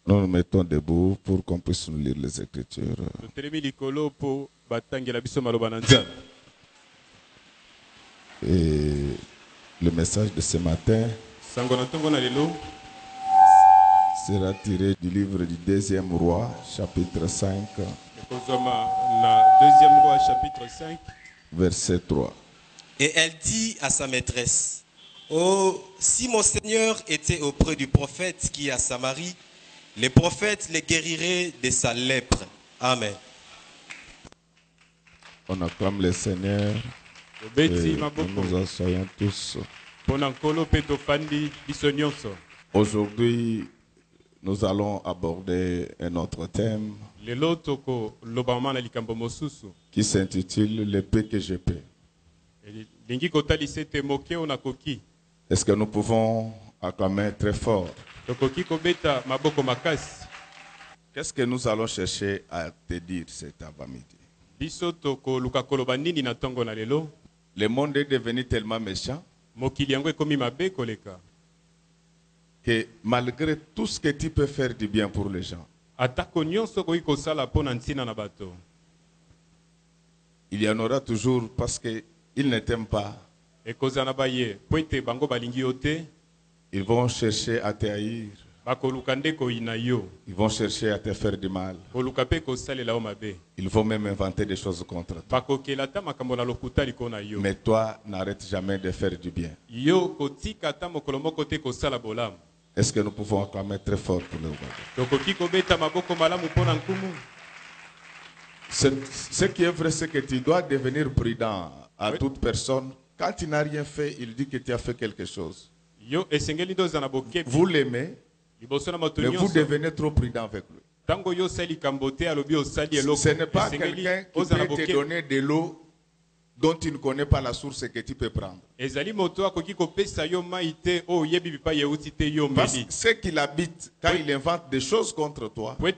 Nous nous mettons debout pour qu'on puisse nous lire les Écritures. Et le message de ce matin sera tiré du livre du 2e roi, chapitre 5, verset 3. Et elle dit à sa maîtresse: oh, si mon Seigneur était auprès du prophète qui est à Samarie, les prophètes les guériraient de sa lèpre. Amen. On acclame le Seigneur et nous asseyons tous. Aujourd'hui, nous allons aborder un autre thème qui s'intitule « Le peu que je peux ». Est-ce que nous pouvons acclamer très fort? Qu'est-ce que nous allons chercher à te dire cet avant-midi? Le monde est devenu tellement méchant que malgré tout ce que tu peux faire du bien pour les gens, il y en aura toujours parce qu'ils ne t'aiment pas. Ils vont chercher à te haïr. Ils vont chercher à te faire du mal. Ils vont même inventer des choses contre toi. Mais toi, n'arrête jamais de faire du bien. Est-ce que nous pouvons acclamer très fort pour le roi? Ce qui est vrai, c'est que tu dois devenir prudent à toute personne. Quand tu n'as rien fait, il dit que tu as fait quelque chose. Vous l'aimez, mais vous devenez trop prudent avec lui. Ce n'est pas quelqu'un qui peut te donner de l'eau dont tu ne connais pas la source que tu peux prendre. Parce que ce qu'il habite, quand il invente des choses contre toi, peut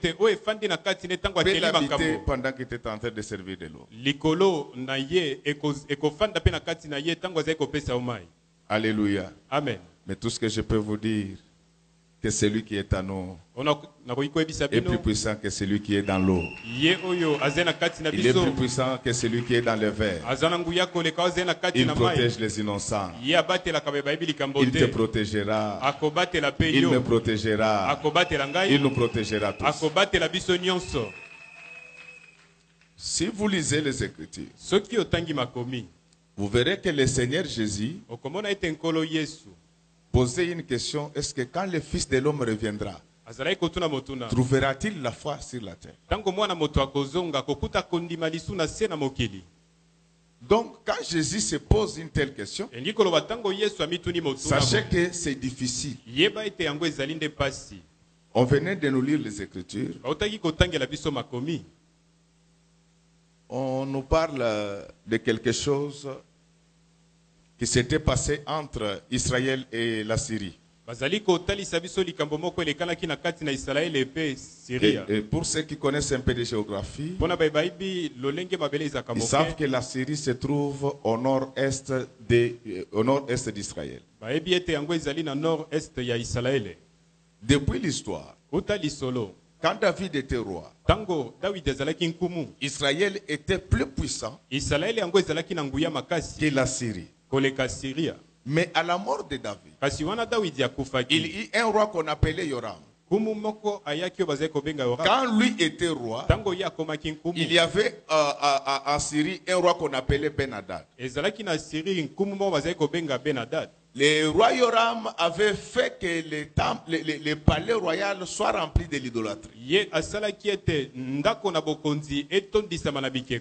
l'habiter pendant qu'il est en train de servir de l'eau. Alléluia. Amen. Mais tout ce que je peux vous dire, que celui qui est en nous est plus puissant que celui qui est dans l'eau. Il est plus puissant que celui qui est dans le verre. Il protège les innocents. Il te protégera. Il me protégera. Il nous protégera tous. Si vous lisez les Écritures, vous verrez que le Seigneur Jésus posait une question: est-ce que quand le Fils de l'homme reviendra, trouvera-t-il la foi sur la terre? Donc, quand Jésus se pose une telle question, sachez que c'est difficile. On venait de nous lire les Écritures. On nous parle de quelque chose qui s'était passé entre Israël et la Syrie. Et pour ceux qui connaissent un peu de géographie, ils savent que la Syrie se trouve au nord-est d'Israël. Depuis l'histoire, quand David était roi, Israël était plus puissant que la Syrie. Mais à la mort de David, il y a un roi qu'on appelait Yoram. Quand lui était roi, il y avait en Syrie un roi qu'on appelait Ben-Hadad. Le roi Yoram avait fait que les palais royaux soient remplis de l'idolâtrie.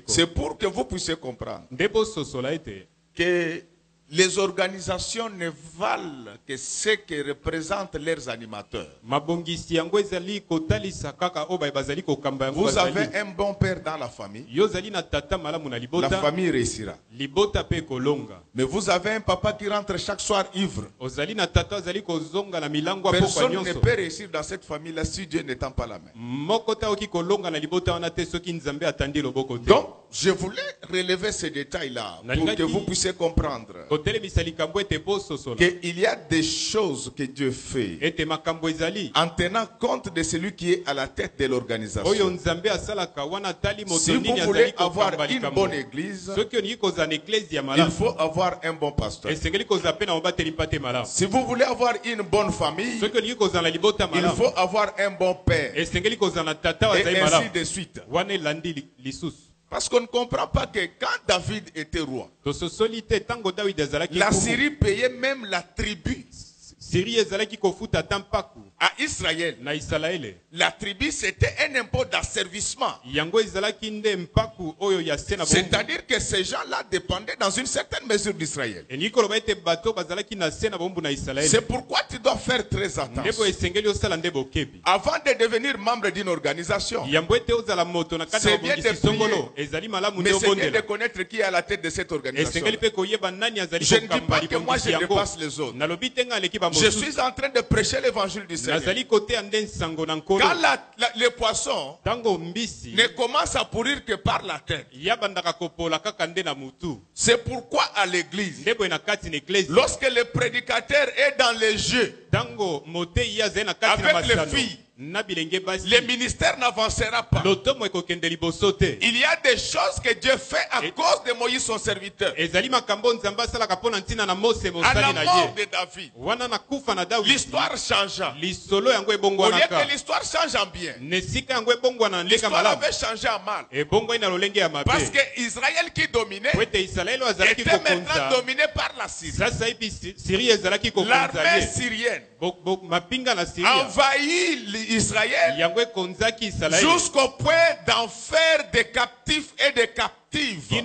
C'est pour que vous puissiez comprendre que les organisations ne valent que ce que représentent leurs animateurs. Vous avez un bon père dans la famille, la famille réussira. Mais vous avez un papa qui rentre chaque soir ivre. Personne ne peut réussir dans cette famille-là si Dieu n'étend pas la main. Donc, je voulais relever ces détails-là pour que vous puissiez comprendre qu'il y a des choses que Dieu fait en tenant compte de celui qui est à la tête de l'organisation. Si vous voulez avoir une bonne église, il faut avoir un bon pasteur. Si vous voulez avoir une bonne famille, il faut avoir un bon père. Et ainsi de suite. Parce qu'on ne comprend pas que quand David était roi, la Syrie payait même la tribu à Israël. La tribu, c'était un impôt d'asservissement. C'est-à-dire que ces gens-là dépendaient dans une certaine mesure d'Israël. C'est pourquoi tu dois faire très attention. Avant de devenir membre d'une organisation, c'est bien de prier, mais c'est bien de connaître qui est à la tête de cette organisation. Je ne dis pas que moi je dépasse les autres. Je suis en train de prêcher l'évangile du Seigneur. Quand les poissons ne commencent à pourrir que par la tête, c'est pourquoi à l'église, lorsque le prédicateur est dans les jeux, avec les filles, le ministère n'avancera pas. Il y a des choses que Dieu fait à cause de Moïse son serviteur. À la mort de David, l'histoire changea. Au lieu que l'histoire change en bien, l'histoire avait changé en mal. Parce que Israël qui dominait était maintenant dominé par la Syrie. L'armée syrienne envahit Israël jusqu'au point d'en faire des captifs et des captives. Je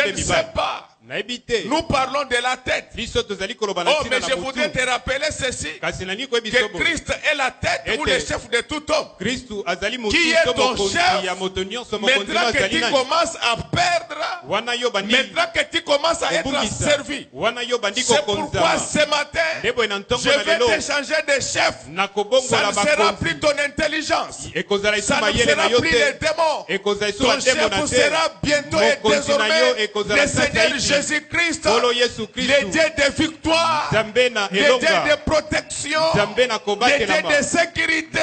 ne sais pas. Nous parlons de la tête. Oh, mais je voudrais te rappeler ceci, que Christ est la tête ou le chef de tout homme. Qui est ton chef? Maintenant que tu commences à perdre, maintenant que tu commences à être servi, c'est pourquoi ce matin, je vais te changer de chef. Ça ne sera plus ton intelligence. Ça ne sera plus les démons. Ton chef sera bientôt et désormais le Seigneur Jésus-Christ, le Dieu de victoire, le Dieu de protection, le Dieu de sécurité,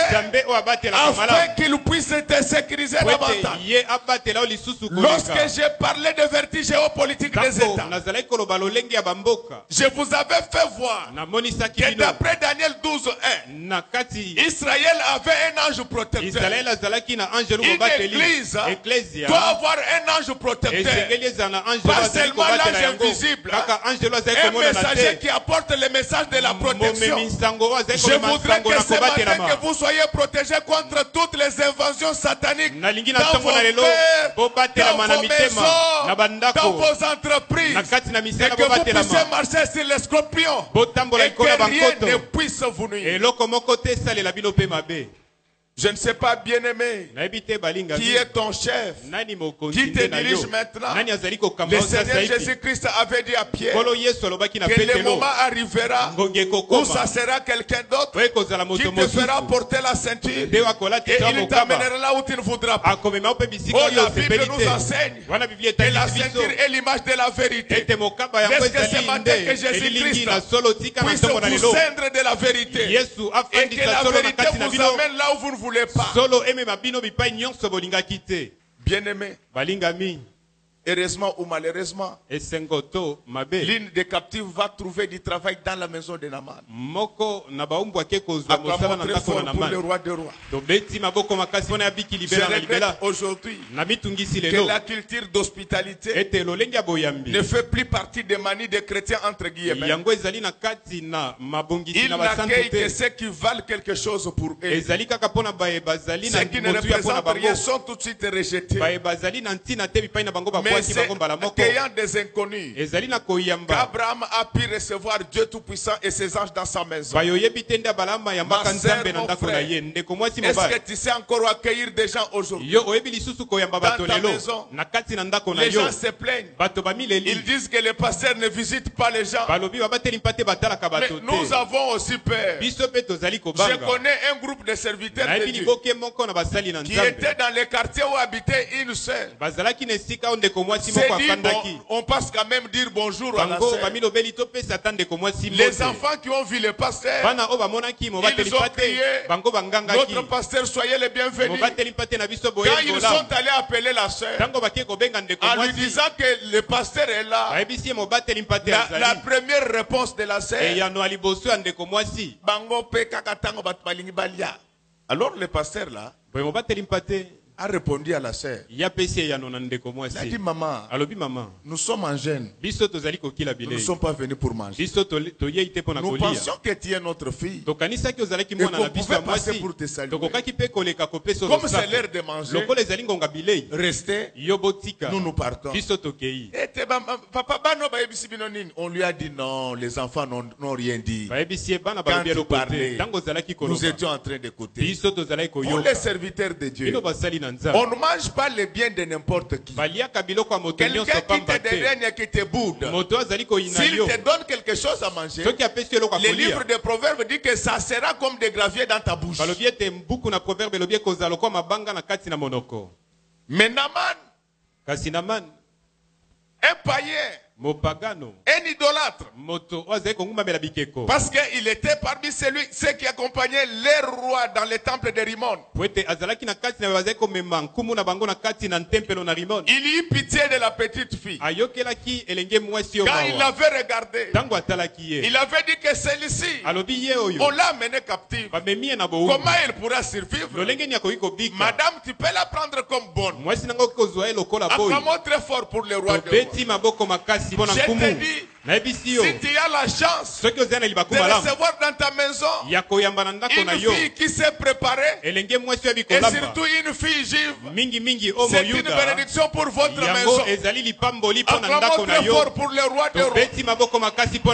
afin qu'il puisse te sécuriser davantage. Lorsque j'ai parlé de vertige géopolitique des États, je vous avais fait voir que d'après Daniel 12:1, Israël avait un ange protecteur. Une église doit avoir un ange protecteur. Pas seulement l'ange invisible, un messager qui apporte le message de la protection. Je voudrais que ce matin que vous soyez protégés contre toutes les invasions sataniques dans vos cœurs, dans vos maisons, dans vos entreprises, et que vous puissiez marcher sur les scorpions et que rien ne puisse vous nuire. Je ne sais pas, bien-aimé, qui est ton chef, qui te dirige maintenant. Le Seigneur Jésus-Christ avait dit à Pierre que le moment arrivera où ça sera quelqu'un d'autre qui te fera porter la ceinture et il t'amènera là où tu ne voudras pas. Oh, la Bible nous enseigne que la ceinture est l'image de la vérité. Est-ce que ce matin que Jésus-Christ puisse vous ceindre de la vérité et que la vérité vous amène là où vous ne voulez pas. Bien-aimé, heureusement ou malheureusement, l'une des captives va trouver du travail dans la maison de Naaman. Acclamons très fort pour le roi des rois. Je regrette aujourd'hui que la culture d'hospitalité ne fait plus partie des manies des chrétiens entre guillemets. Ils n'accueillent que ceux qui valent quelque chose pour eux. Ceux qui ne représentent rien sont tout de suite rejetés. Mais accueillant des inconnus, qu'Abraham a pu recevoir Dieu Tout-Puissant et ses anges dans sa maison. Ma sœur, mon frère, est-ce que tu sais encore accueillir des gens aujourd'hui dans ta maison? Les gens se plaignent. Ils disent que les pasteurs ne visitent pas les gens. Mais nous avons aussi peur. Je connais un groupe de serviteurs de Dieu qui étaient dans les quartiers où habitait une sœur. C'est dit, on passe quand même dire bonjour à la sœur. Les enfants qui ont vu le pasteur, ils ont crié, notre pasteur, soyez les bienvenus. Quand ils sont allés appeler la sœur, en lui disant que le pasteur est là, la première réponse de la sœur, alors le pasteur là a répondu à la sœur. Il a dit, maman, nous sommes en jeûne. Nous ne sommes pas venus pour manger. Nous pensions que tu es notre fille et qu'on pouvait passer pour te saluer. Comme c'est l'heure de manger, restez, nous nous partons. Et papa, on lui a dit non, les enfants n'ont rien dit. Quand tu parlais, nous étions en train d'écouter. Pour les serviteurs de Dieu, on ne mange pas le bien de n'importe qui. Quelqu'un qui te dédaigne et qui te boude, s'il te donne quelque chose à manger, le livre des Proverbes dit que ça sera comme des graviers dans ta bouche. Mais Naaman, un païen, un idolâtre, parce qu'il était parmi ceux qui accompagnaient les rois dans les temples de Rimon. Il eut pitié de la petite fille. Quand il l'avait regardée, il avait dit que celle-ci, on l'a amenée captive. Comment elle pourra survivre? Madame, tu peux la prendre comme bonne. Acclamons très fort pour le roi de rois. Je te dis, si tu as la chance de recevoir dans ta maison une fille qui s'est préparée, et surtout une fille juive, c'est une bénédiction pour votre maison. Acclamons très fort pour le roi de rois.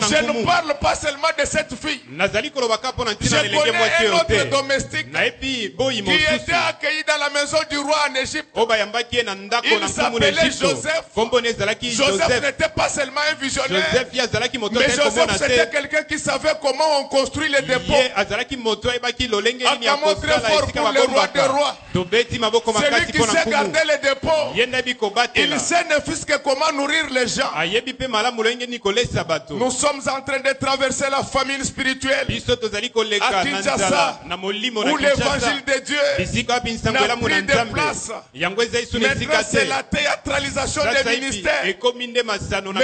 Je ne parle pas seulement de cette fille. Je connais un autre domestique qui était accueilli dans la maison du roi en Égypte. Il s'appelait Joseph. Joseph n'était pas seulement un visionnaire, mais Joseph c'était quelqu'un qui savait comment on construit les dépôts. Acclamons très fort pour le roi des rois. Celui qui sait garder les dépôts, il sait ne fût-ce que comment nourrir les gens. Nous sommes en train de traverser la famine spirituelle à Kinshasa, où l'évangile de Dieu n'a pris de place. Maintenant c'est la théâtralisation des ministères. Mais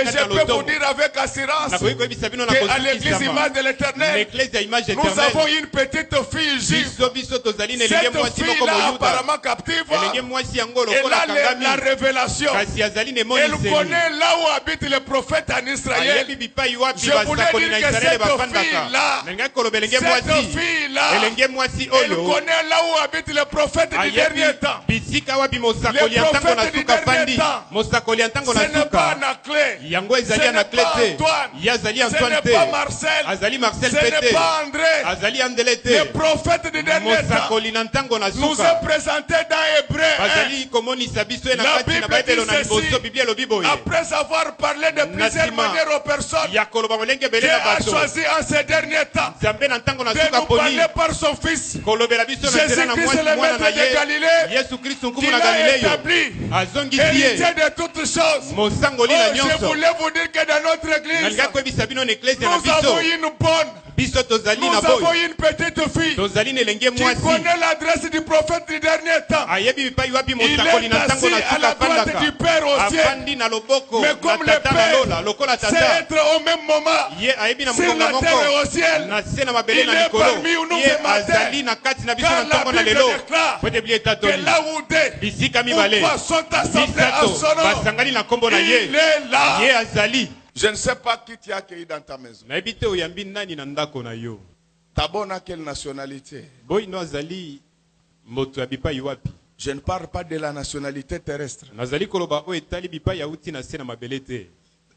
je peux vous dire avec assurance qu'à l'église image de l'éternel, nous avons une petite fille juive. Cette fille-là apparemment captive, elle a la révélation. Elle connaît là où habite le prophète en Israël. Je voulais dire que cette fille-là, elle connaît là où habite le prophète du dernier temps. Le prophète du dernier temps, ce n'est pas Anaclé, ce n'est pas Antoine, ce n'est pas Marcel, ce n'est pas André. Le prophète du dernier temps nous est présenté dans Hébreu. La Bible dit ceci: après avoir parlé de plusieurs manières aux personnes, Dieu a choisi en ces derniers temps de nous parler par son Fils Jésus-Christ, le Maître de Galilée, qui l'a établi héritier de toutes choses. Je voulais vous dire que dans notre église, nous avons une bonne, nous avons une petite fille qui connaît l'adresse du prophète du dernier temps. Il est assis à la droite du Père au ciel. Mais comme le Père sait être au même moment sur la terre et au ciel, il est parmi nous ce matin. Car la Bible déclare que là où des ou sont assemblés à son nom, il est là. Je ne sais pas qui t'y a accueilli dans ta maison. Ta bonne à quelle nationalité? Je ne parle pas de la nationalité terrestre.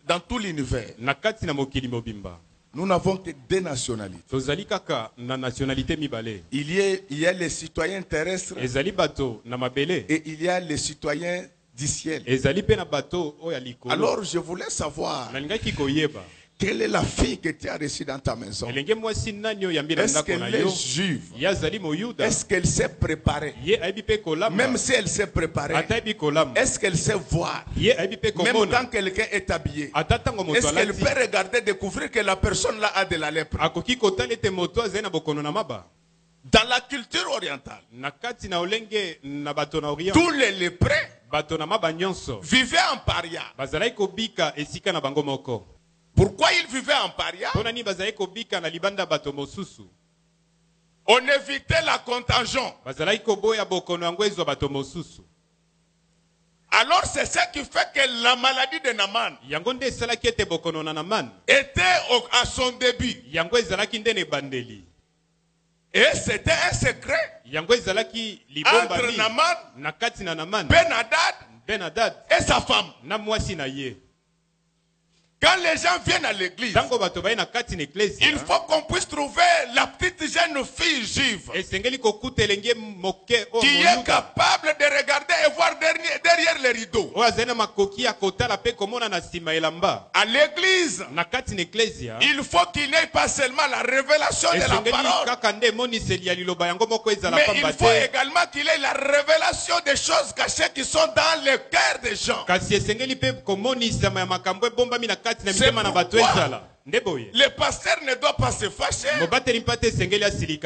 Dans tout l'univers, nous n'avons que deux nationalités. Il y a les citoyens terrestres et il y a les citoyens du ciel. Alors je voulais savoir quelle est la fille que tu as reçue dans ta maison. Est-ce qu'elle est juive? Est-ce qu'elle s'est préparée? Même si elle s'est préparée, est-ce qu'elle sait voir? Même quand quelqu'un est habillé, est-ce qu'elle peut regarder, découvrir que la personne là a de la lèpre? Dans la culture orientale, tous les lépreux vivaient en paria. Pourquoi ils vivaient en paria? On évitait la contagion. Alors c'est ce qui fait que la maladie de Naaman était à son début. Et c'était un secret entre Naaman, Ben-Hadad et sa femme. Quand les gens viennent à l'église, il faut qu'on puisse trouver la petite jeune fille juive qui est capable de regarder et voir derrière les rideaux. À l'église, il faut qu'il n'ait pas seulement la révélation de la parole, mais il faut également qu'il ait la révélation des choses cachées qui sont dans le cœur des gens. C'est pourquoi le pasteur ne doit pas se fâcher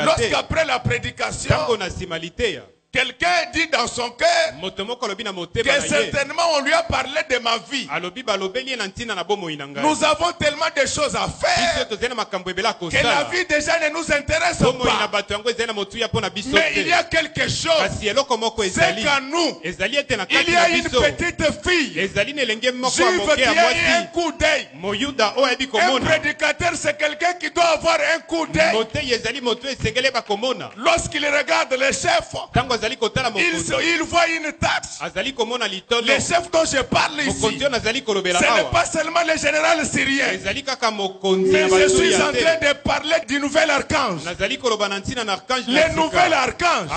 lorsqu'après la prédication, quelqu'un dit dans son cœur que certainement on lui a parlé de ma vie. Nous avons tellement de choses à faire que la vie déjà ne nous intéresse pas. Mais il y a quelque chose, c'est qu'en nous, il y a une petite fille juive qui a un coup d'œil. Un prédicateur, c'est quelqu'un qui doit avoir un coup d'œil. Lorsqu'il regarde les chefs, il voit une taxe. Les chefs dont je parle ici, ce n'est pas seulement le général syrien, mais je suis en train de parler du nouvel archange. Le nouvel archange,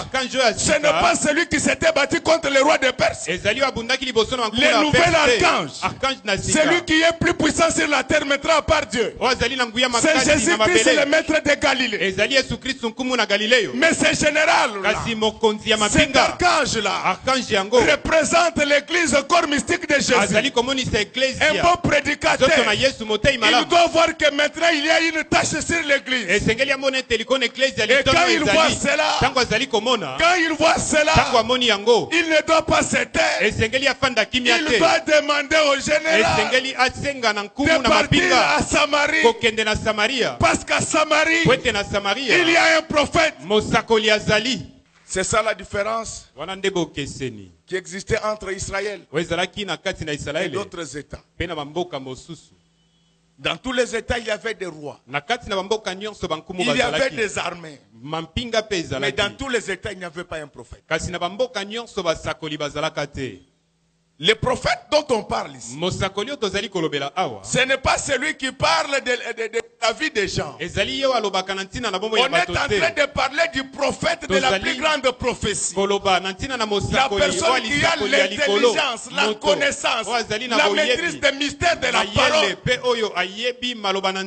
ce n'est pas celui qui s'était battu contre le roi de Perse. Le nouvel archange, celui qui est plus puissant sur la terre maintenant par Dieu, c'est Jésus-Christ, le maître de Galilée. Mais ce général-là, cet archange-là représente l'église corps mystique de Jésus. Un bon prédicateur, il doit voir que maintenant il y a une tâche sur l'église. Et quand il voit cela, il ne doit pas se taire. Il doit demander au général de partir à Samarie. Parce qu'à Samarie, il y a un prophète. C'est ça la différence qui existait entre Israël et d'autres États. Dans tous les États, il y avait des rois. Il y avait des armées. Mais dans tous les États, il n'y avait pas un prophète. Le prophète dont on parle ici, ce n'est pas celui qui parle de la vie des gens. On est en train de parler du prophète de la plus grande prophétie. La personne qui a l'intelligence, la connaissance, la maîtrise des mystères de la parole.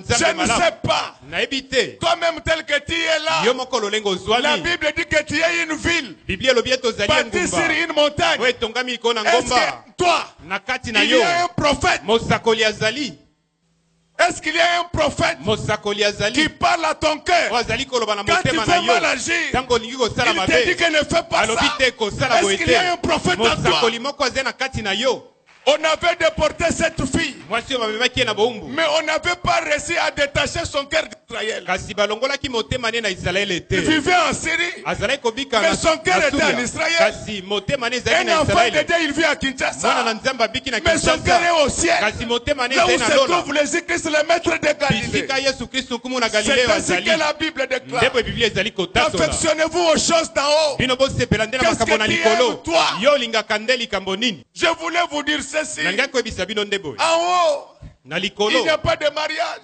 Je ne sais pas. Toi-même tel que tu es là, la Bible dit que tu es une ville bâtie sur une montagne. Est-ce que toi, il y a un prophète? Est-ce qu'il y a un prophète qui parle à ton cœur quand tu fais mal agir? Il te dit que ne fais pas ça. Est-ce qu'il y a un prophète en toi? On avait déporté cette fille Mais on n'avait pas réussi à détacher son cœur d'Israël. Il vivait en Syrie, mais son cœur était en Israël. Un enfant de Dieu, il vit à Kinshasa, mais son cœur est au ciel. Là où se trouve Jésus-Christ, le maître de Galilée. C'est ainsi que la Bible déclare. Affectionnez-vous aux choses d'en haut. Qu'est-ce que tu aimes, toi? Je voulais vous dire ceci. En haut, il n'y a pas de mariage.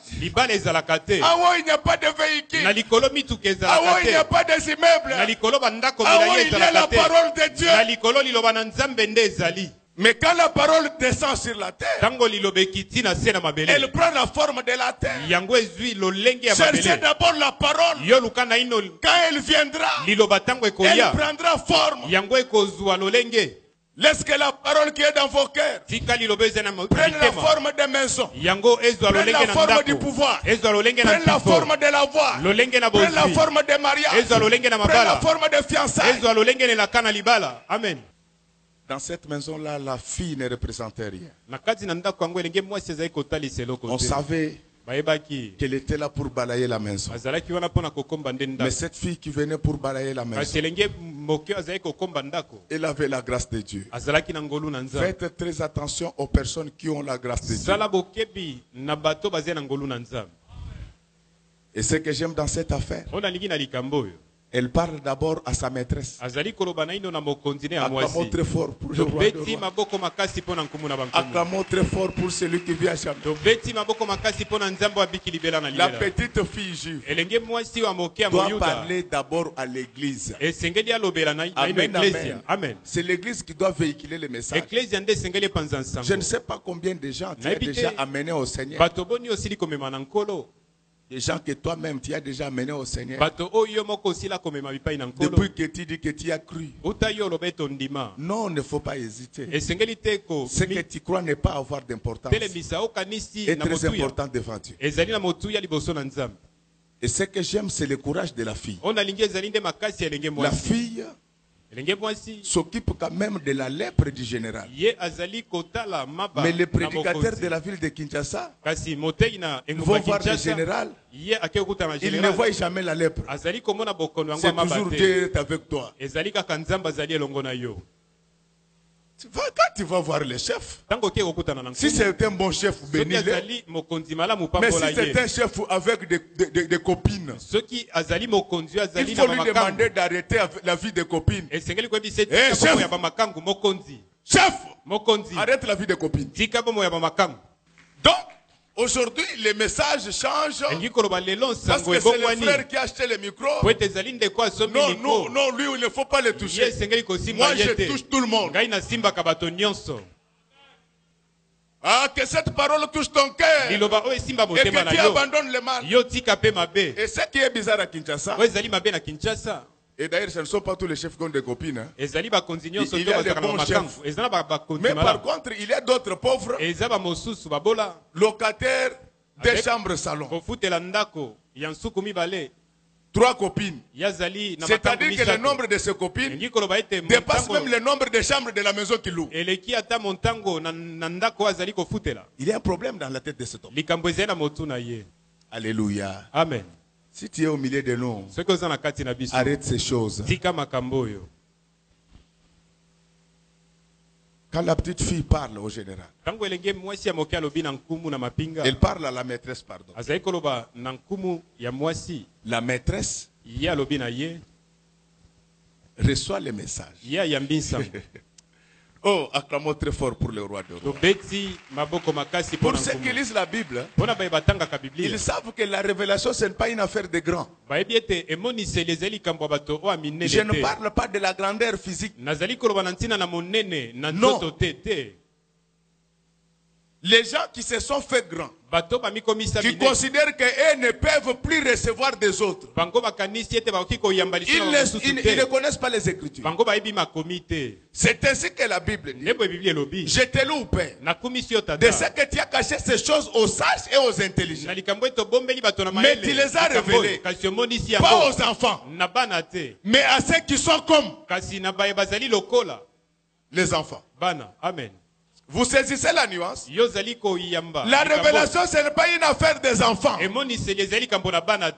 En haut, il n'y a pas de véhicule. En haut, il n'y a pas des immeubles. En haut, il y a la parole de Dieu. Mais quand la parole descend sur la terre, elle prend la forme de la terre. Cherchez d'abord la parole. Quand elle viendra, elle prendra forme. Laisse que la parole qui est dans vos cœurs prenne la forme des maisons, prenne la forme du pouvoir, prenne la forme de la voix, prenne la forme des mariages, prenne la forme des fiançailles. Amen. Dans cette maison-là, la fille ne représentait rien. On savait qu'elle était là pour balayer la maison. Mais cette fille qui venait pour balayer la maison, elle avait la grâce de Dieu. Faites très attention aux personnes qui ont la grâce de Dieu. Et ce que j'aime dans cette affaire, elle parle d'abord à sa maîtresse. Acclamons très fort pour le roi des rois. Acclamons très fort pour celui qui vient à Jamais. La petite fille juive doit parler d'abord à l'église. Amen. C'est l'église qui doit véhiculer le message. Je ne sais pas combien de gens tu as déjà amené au Seigneur. Des gens que toi-même tu as déjà amené au Seigneur. Depuis que tu dis que tu as cru. Non, il ne faut pas hésiter. Ce que tu crois n'est pas avoir d'importance. C'est très important devant Dieu. Et ce que j'aime, c'est le courage de la fille. La fille s'occupe quand même de la lèpre du général. Mais les prédicateurs de la ville de Kinshasa vont voir le général. Ils ne voient jamais la lèpre. C'est toujours Dieu est avec toi. Quand tu vas voir le chef, si c'est un bon chef, bénis-le. Mais si c'est un chef avec des copines, il faut lui demander d'arrêter la vie des copines. Chef, arrête la vie des copines. Donc, aujourd'hui, les messages changent. Parce que c'est le frère qui a acheté le micro. Non, lui, il ne faut pas le toucher. Moi, je touche tout le monde. Ah, que cette parole touche ton cœur. Et que tu abandonnes le mal. Et ce qui est bizarre à Kinshasa. Et d'ailleurs, ce ne sont pas tous les chefs qui ont des copines. Hein. Il y a des bons chefs. Mais par contre, il y a d'autres pauvres locataires des chambres salon. 3 copines. C'est-à-dire que le nombre de ces copines dépasse même le nombre de chambres de la maison qu'il loue. Il y a un problème dans la tête de cet homme. Alléluia. Amen. Si tu es au milieu de nous, arrête ces choses. Quand la petite fille parle au général, elle parle à la maîtresse, pardon. La maîtresse reçoit le message. Oh, acclamons très fort pour le roi de roi. Pour ceux qui lisent la Bible, ils savent que la révélation, ce n'est pas une affaire de grands. Je ne parle pas de la grandeur physique. Non. Les gens qui se sont fait grands, qui considèrent qu'eux ne peuvent plus recevoir des autres, ils ne connaissent pas les Écritures. C'est ainsi que la Bible dit: je te loue, Père, de ce que tu as caché ces choses aux sages et aux intelligents, mais tu les as révélées pas aux enfants, mais à ceux qui sont comme les enfants. Amen. Vous saisissez la nuance? La révélation, ce n'est pas une affaire des enfants.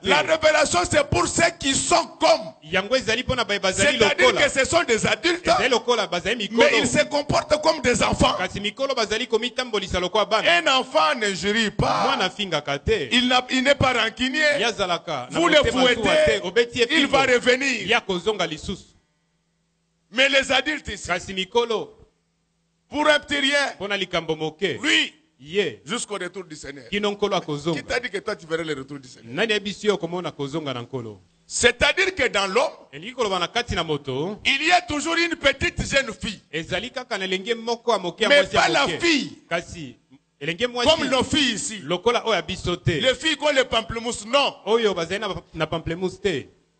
La révélation, c'est pour ceux qui sont comme. C'est-à-dire que ce sont des adultes, mais ils se comportent comme des enfants. Un enfant ne jurie pas. Il n'est pas rancunier. Vous le fouettez, il va revenir. Mais les adultes ici, pour un petit rien, lui, jusqu'au retour du Seigneur. Qui t'a dit que toi tu verrais le retour du Seigneur? C'est-à-dire que dans l'homme, il y a toujours une petite jeune fille. Mais pas la fille. Comme nos filles ici. Les filles qui ont le pamplemousse, non.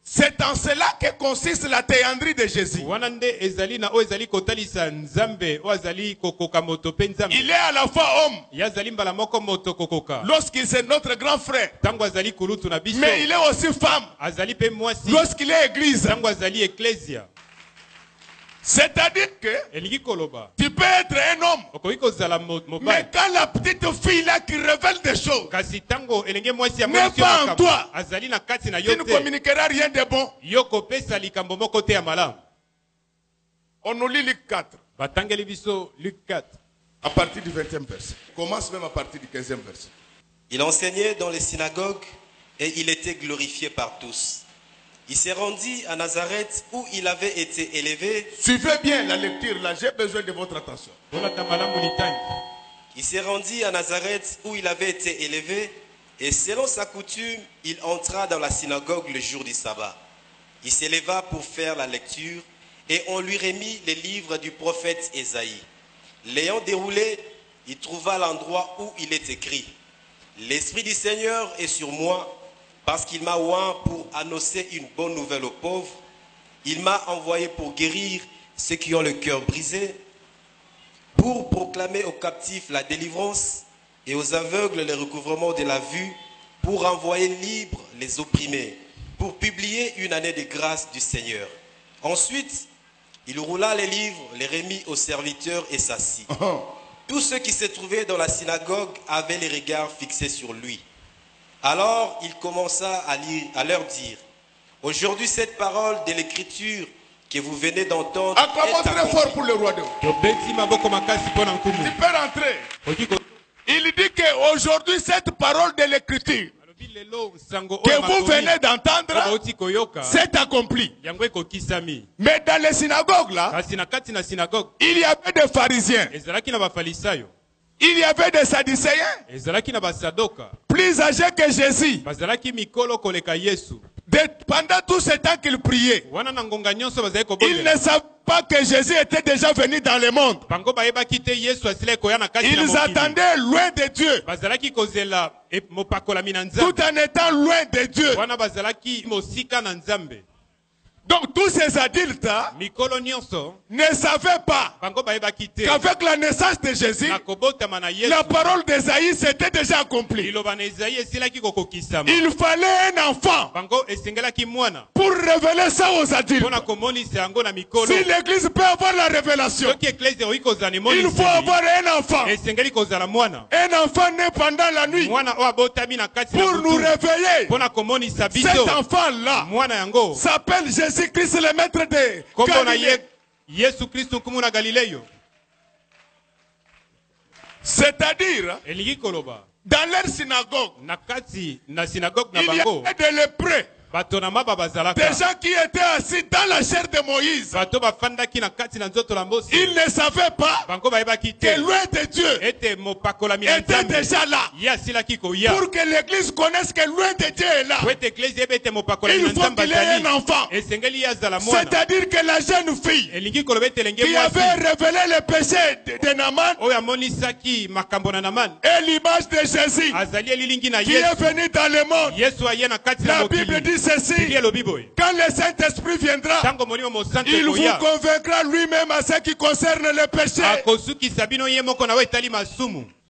C'est en cela que consiste la théandrie de Jésus. Il est à la fois homme. Lorsqu'il est notre grand frère. Mais il est aussi femme. Lorsqu'il est église. C'est-à-dire que tu peux être un homme, mais quand la petite fille là qui révèle des choses n'est pas en toi, tu ne communiqueras rien de bon. On nous lit Luc 4. À partir du 20e verset. Commence même à partir du 15e verset. Il enseignait dans les synagogues et il était glorifié par tous. Il s'est rendu à Nazareth où il avait été élevé. Suivez bien la lecture là, j'ai besoin de votre attention. Il s'est rendu à Nazareth où il avait été élevé et selon sa coutume, il entra dans la synagogue le jour du sabbat. Il s'éleva pour faire la lecture et on lui remit les livres du prophète Ésaïe. L'ayant déroulé, il trouva l'endroit où il est écrit: L'Esprit du Seigneur est sur moi, parce qu'il m'a oint pour annoncer une bonne nouvelle aux pauvres. Il m'a envoyé pour guérir ceux qui ont le cœur brisé, pour proclamer aux captifs la délivrance et aux aveugles le recouvrement de la vue, pour envoyer libres les opprimés, pour publier une année de grâce du Seigneur. Ensuite, il roula les livres, les remit aux serviteurs et s'assit. Tous ceux qui se trouvaient dans la synagogue avaient les regards fixés sur lui. Alors il commença à leur dire: Aujourd'hui, cette parole de l'Écriture que vous venez d'entendre est très fort pour le roi de Dieu. Tu peux rentrer. Il dit qu'aujourd'hui, cette parole de l'Écriture que vous venez d'entendre s'est accomplie. Mais dans les synagogues là, il y avait des pharisiens. Il y avait des sadducéens plus âgés que Jésus. Pendant tout ce temps qu'il priait, ils ne savaient pas que Jésus était déjà venu dans le monde. Ils attendaient loin de Dieu, tout en étant loin de Dieu. Donc tous ces adultes ne savaient pas qu'avec la naissance de Jésus, la parole d'Ésaïe s'était déjà accomplie. Il fallait un enfant pour révéler ça aux adultes. Si l'Église peut avoir la révélation, il faut avoir un enfant. Un enfant né pendant la nuit pour nous réveiller. Cet enfant-là s'appelle Jésus-Christ, le maître de Galilée. C'est-à-dire, dans leur synagogue, il y avait des lépreux. Des gens qui étaient assis dans la chair de Moïse. Ils ne savaient pas que loin de Dieu était déjà là. Pour que l'Église connaisse que loin de Dieu est là, il faut qu'il ait un enfant. C'est-à-dire que la jeune fille qui avait révélé le péché de Naaman est l'image de Jésus qui est venu dans le monde. La Bible dit ceci: quand le Saint-Esprit viendra, il vous convaincra lui-même à ce qui concerne le péché,